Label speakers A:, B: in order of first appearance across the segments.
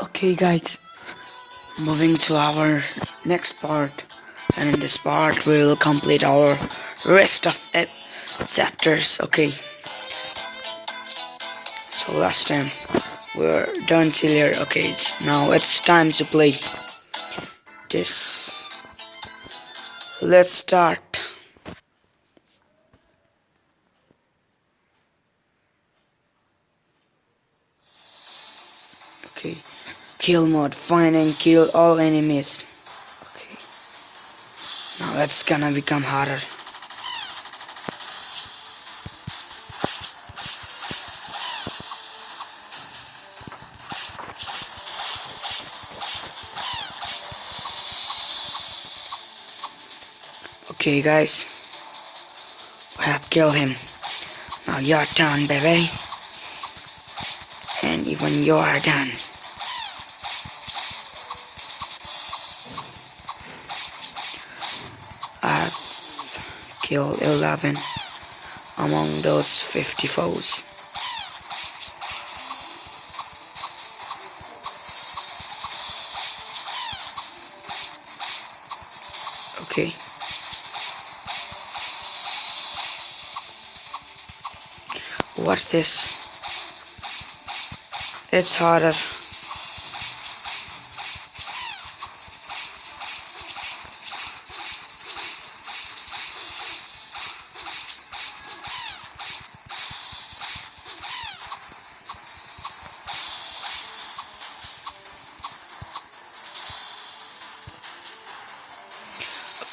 A: Okay, guys, moving to our next part, and in this part, we will complete our rest of chapters. Okay, so last time we're done till here. Okay, now it's time to play this. Let's start. Okay, kill mode, find and kill all enemies. Okay, now that's gonna become harder. Okay, guys, we have killed him. Now your turn, baby. And even you are done. I've killed 11 among those 50 foes. Okay. What's this? It's harder.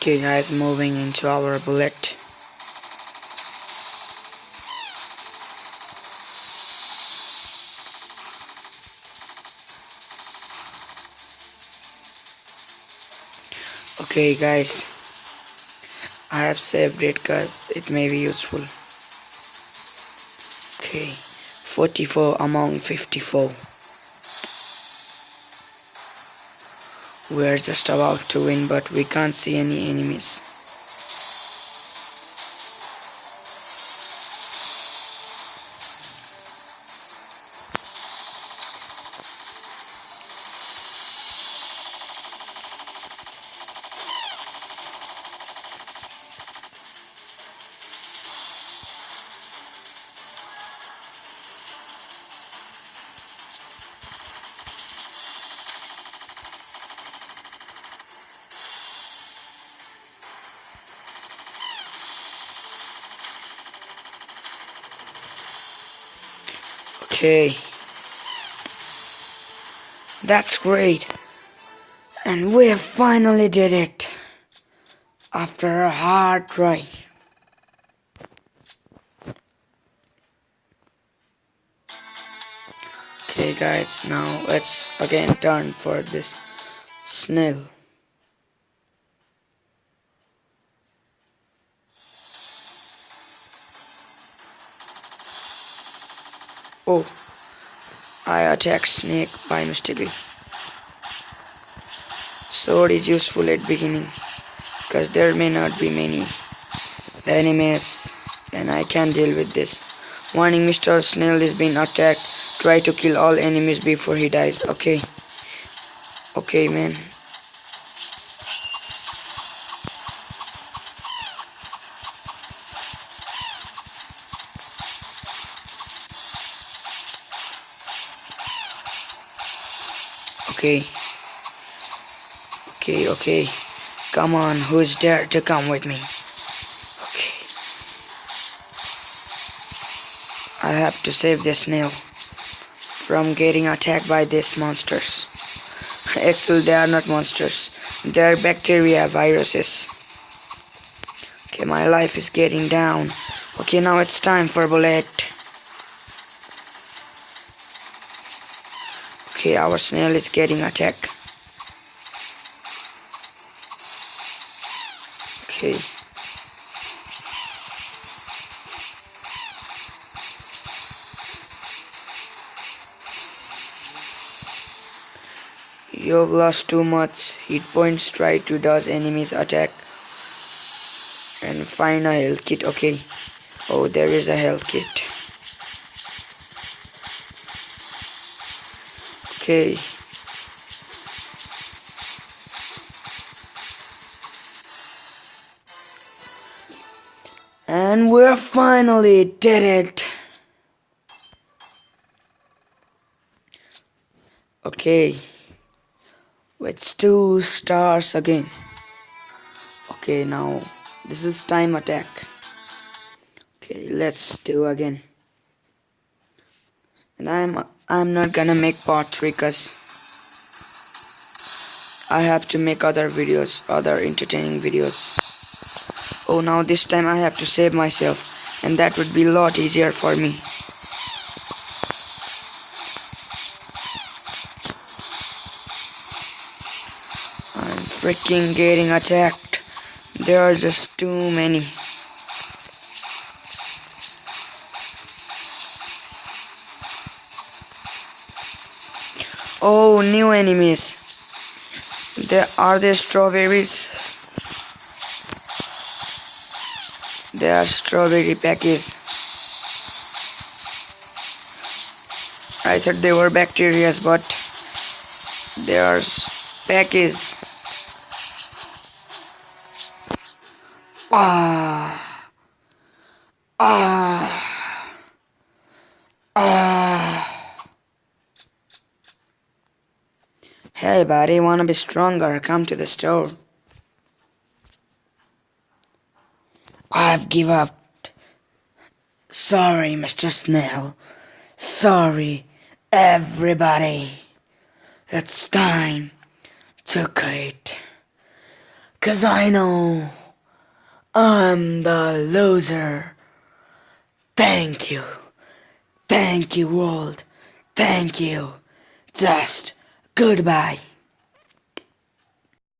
A: Okay, guys, moving into our bullet. Okay, guys, I have saved it because it may be useful. Okay, 44 among 54. We're just about to win, but we can't see any enemies. Okay, that's great, and we have finally did it after a hard try. Okay, guys, now let's again turn for this snail. Oh, I attacked snake by mistake. Sword is useful at beginning because there may not be many enemies and I can deal with this. Warning, Mr. Snail is being attacked. Try to kill all enemies before he dies. Okay. Okay, man. Okay. Okay. Come on, who's there to come with me? Okay. I have to save this snail from getting attacked by these monsters. Actually, they are not monsters. They are bacteria, viruses. Okay, my life is getting down. Okay, now it's time for bullet. Okay, our snail is getting attacked. Okay. You've lost too much hit points. Try to dodge enemies attack and find a health kit. Okay. Oh, there is a health kit. Okay. And we finally did it. Okay, it's 2 stars again. Okay, now this is time attack. Okay, let's do again. And I'm not gonna make part 3 cause I have to make other videos, other entertaining videos. Oh, now this time I have to save myself, and that would be a lot easier for me. I'm freaking getting attacked. There are just too many. Oh, new enemies. There strawberries. There are strawberry packages. I thought they were bacteria, but there's packages. Ah, ah, ah. Hey buddy, wanna be stronger? Come to the store. I've give up. Sorry, Mr. Snail. Sorry, everybody. It's time to quit. 'Cause I know I'm the loser. Thank you. Thank you, world. Thank you. Just goodbye.